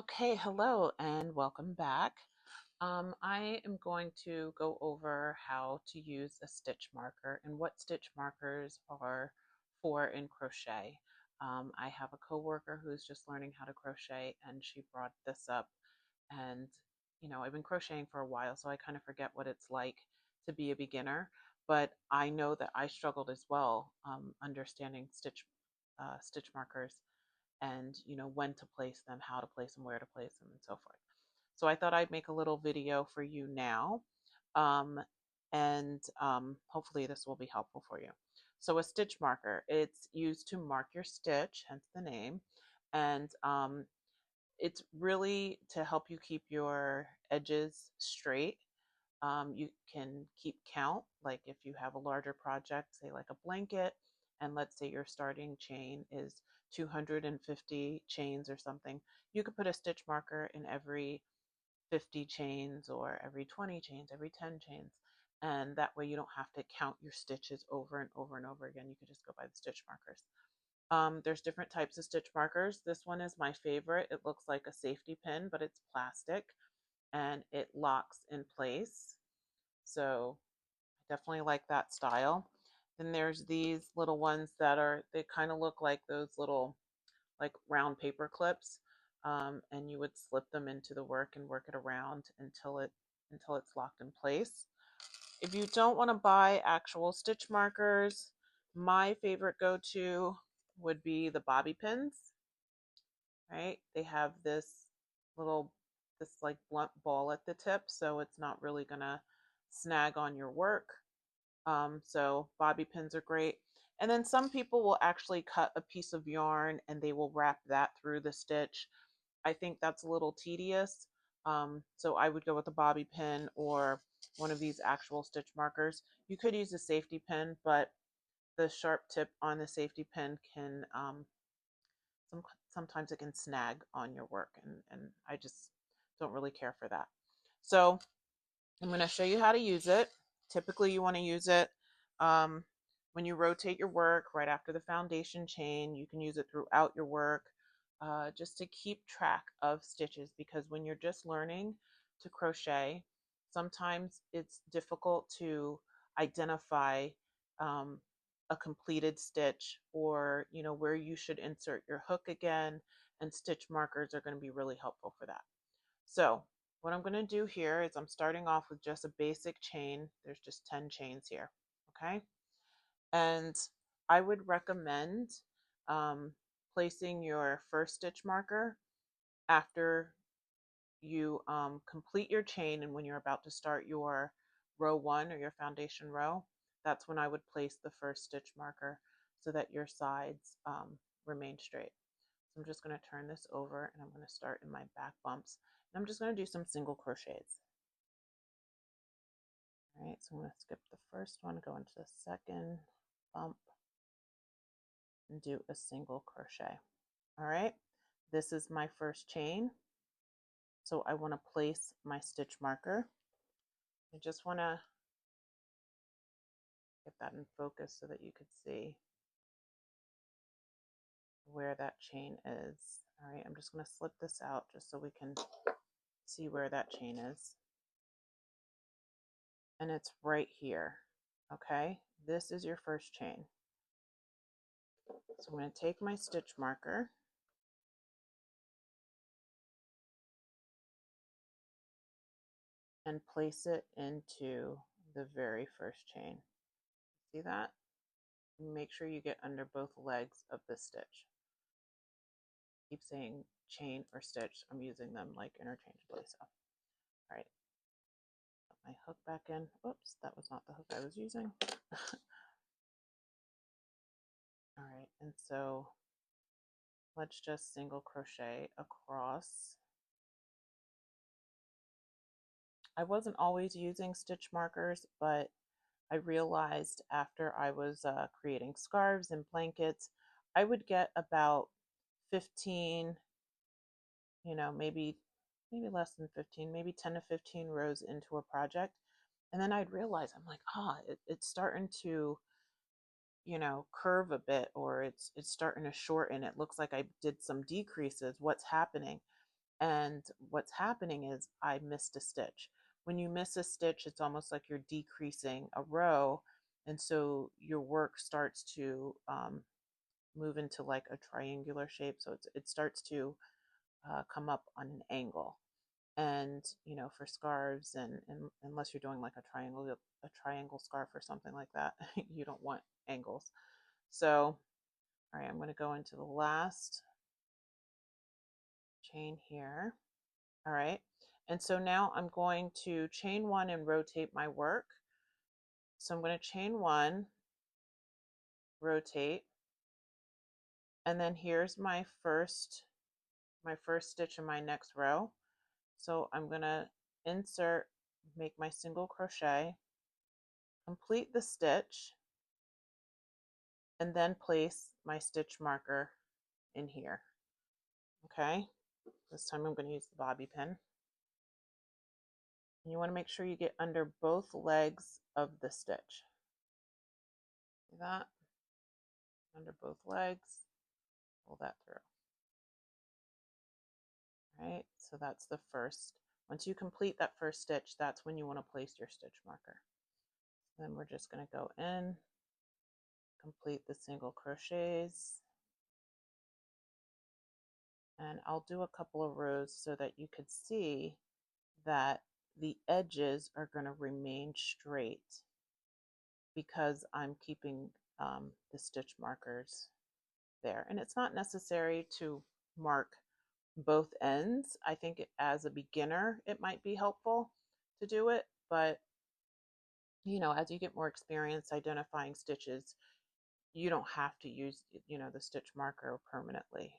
Okay, hello and welcome back. I am going to go over how to use a stitch marker and what stitch markers are for in crochet. I have a coworker who's just learning how to crochet and she brought this up, and I've been crocheting for a while, so I kind of forget what it's like to be a beginner, but I know that I struggled as well, understanding stitch markers, and when to place them, how to place them, where to place them, and so forth. So I thought I'd make a little video for you now, um, and hopefully this will be helpful for you. So a stitch marker, it's used to mark your stitch, hence the name, and it's really to help you keep your edges straight. You can keep count, like if you have a larger project, say like a blanket, and let's say your starting chain is 250 chains or something, you could put a stitch marker in every 50 chains or every 20 chains, every 10 chains. And that way you don't have to count your stitches over and over and over again. You could just go by the stitch markers. There's different types of stitch markers. This one is my favorite. It looks like a safety pin, but it's plastic and it locks in place. So I definitely like that style. Then there's these little ones that they kind of look like those little like round paper clips, and you would slip them into the work and work it around until it's locked in place. If you don't want to buy actual stitch markers, my favorite go-to would be the bobby pins. Right? They have little this like blunt ball at the tip, so it's not really gonna snag on your work. So bobby pins are great. And then some people will actually cut a piece of yarn and they will wrap that through the stitch. I think that's a little tedious. So I would go with a bobby pin or one of these actual stitch markers. You could use a safety pin, but the sharp tip on the safety pin can sometimes it can snag on your work, and I just don't really care for that. So I'm going to show you how to use it. Typically you want to use it um, when you rotate your work right after the foundation chain. You can use it throughout your work, just to keep track of stitches, because when you're just learning to crochet, sometimes it's difficult to identify um, a completed stitch, or where you should insert your hook again, and stitch markers are going to be really helpful for that. So what I'm going to do here is I'm starting off with just a basic chain. There's just 10 chains here, okay? And I would recommend um, placing your first stitch marker after you complete your chain, and when you're about to start your row 1 or your foundation row, that's when I would place the first stitch marker so that your sides remain straight. So I'm just going to turn this over and I'm going to start in my back bumps. And I'm just going to do some single crochets. All right, so I'm going to skip the first one, go into the second bump, and do a single crochet. All right, this is my first chain. So I want to place my stitch marker. I just want to get that in focus so that you could see where that chain is. All right, I'm just going to slip this out just so we can see where that chain is. And it's right here. Okay, this is your first chain. So I'm going to take my stitch marker and place it into the very first chain. See that? Make sure you get under both legs of the stitch. Keep saying chain or stitch. I'm using them like interchangeably. So, all right, put my hook back in. Oops, that was not the hook I was using. All right, and so let's just single crochet across. I wasn't always using stitch markers, but I realized after I was creating scarves and blankets, I would get about 15, maybe less than 15, maybe 10 to 15 rows into a project. And then I'd realize, I'm like, it's starting to, curve a bit, or it's starting to shorten. It looks like I did some decreases. What's happening? And what's happening is I missed a stitch. When you miss a stitch, it's almost like you're decreasing a row. And so your work starts to move into like a triangular shape. So it starts to come up on an angle. And for scarves, and unless you're doing like a triangle scarf or something like that, you don't want angles. So all right, I'm going to go into the last chain here. All right, and so now I'm going to chain one and rotate my work. So I'm going to chain one, rotate, and then here's my first stitch in my next row. So I'm going to insert, make my single crochet, complete the stitch, and then place my stitch marker in here. Okay, this time I'm going to use the bobby pin. And you want to make sure you get under both legs of the stitch. See that? Under both legs, pull that through. All right, so that's the first. Once you complete that first stitch, that's when you want to place your stitch marker. Then we're just going to go in, complete the single crochets, and I'll do a couple of rows so that you could see that the edges are going to remain straight because I'm keeping the stitch markers there. And it's not necessary to mark both ends. I think as a beginner, it might be helpful to do it, but as you get more experience identifying stitches, you don't have to use the stitch marker permanently.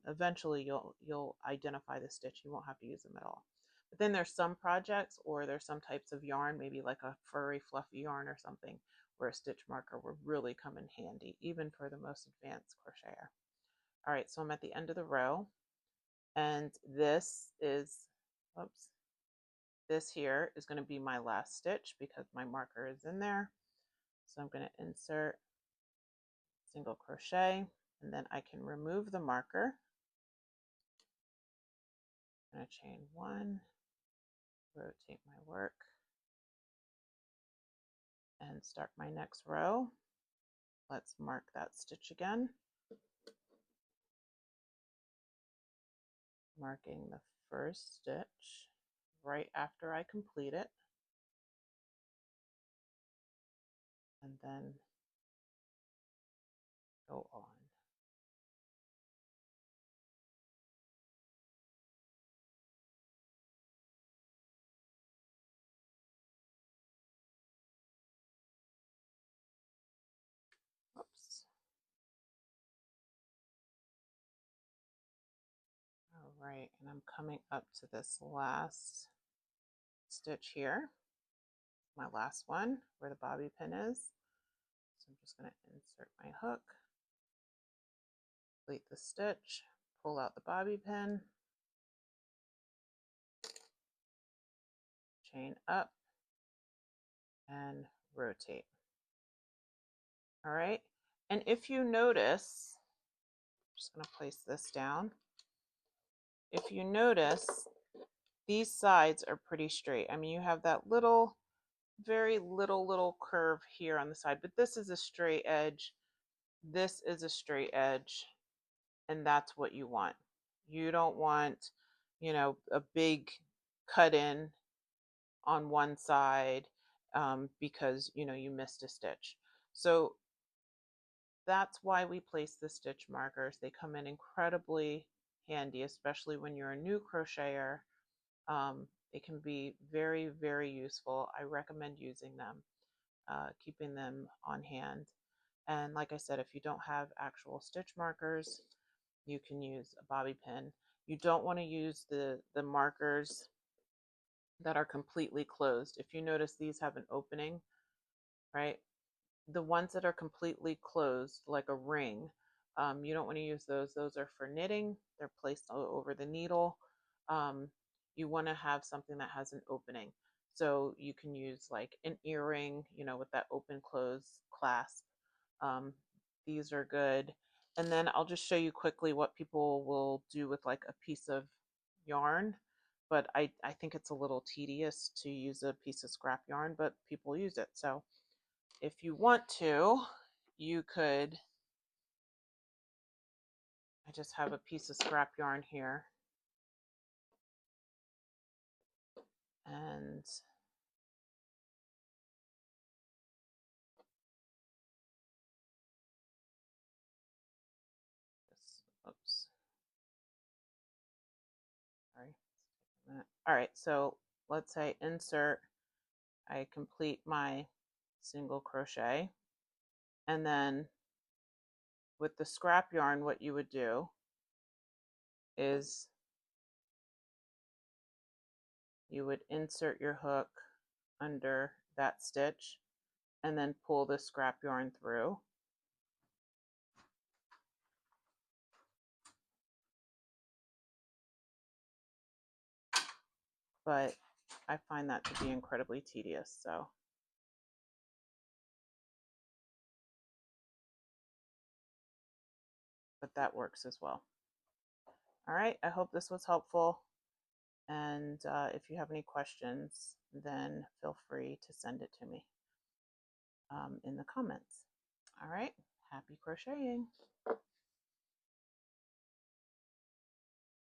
Eventually you'll identify the stitch, you won't have to use them at all. But then there's some projects, or there's some types of yarn, maybe like a furry fluffy yarn or something, where a stitch marker would really come in handy, even for the most advanced crocheter. All right, so I'm at the end of the row, and this here is going to be my last stitch because my marker is in there. So I'm going to insert single crochet, and then I can remove the marker. I'm going to chain one, rotate my work, and start my next row. Let's mark that stitch again. Marking the first stitch right after I complete it, and then go on. Oops. All right, and I'm coming up to this last stitch here, my last one where the bobby pin is. So I'm just going to insert my hook, complete the stitch, pull out the bobby pin, chain up, and rotate. All right, and if you notice, I'm just going to place this down. If you notice, these sides are pretty straight. I mean, you have that little, very little curve here on the side, but this is a straight edge. This is a straight edge, and that's what you want. You don't want, a big cut in on one side because, you missed a stitch. So that's why we place the stitch markers. They come in incredibly handy, especially when you're a new crocheter. It can be very, very useful. I recommend using them, keeping them on hand. And like I said, if you don't have actual stitch markers, you can use a bobby pin. You don't want to use the markers that are completely closed. If you notice, these have an opening, right? The ones that are completely closed, like a ring, you don't want to use those. Those are for knitting. They're placed over the needle. You want to have something that has an opening. So you can use like an earring, with that open close clasp. These are good. And then I'll just show you quickly what people will do with like a piece of yarn, but I think it's a little tedious to use a piece of scrap yarn, but people use it. So if you want to, you could, I just have a piece of scrap yarn here, and just, oops, sorry. All right, so let's say insert, I complete my single crochet, and then with the scrap yarn, what you would do is you would insert your hook under that stitch and then pull the scrap yarn through. But I find that to be incredibly tedious, so. But that works as well. All right, I hope this was helpful. And if you have any questions, then feel free to send it to me in the comments. All right, happy crocheting.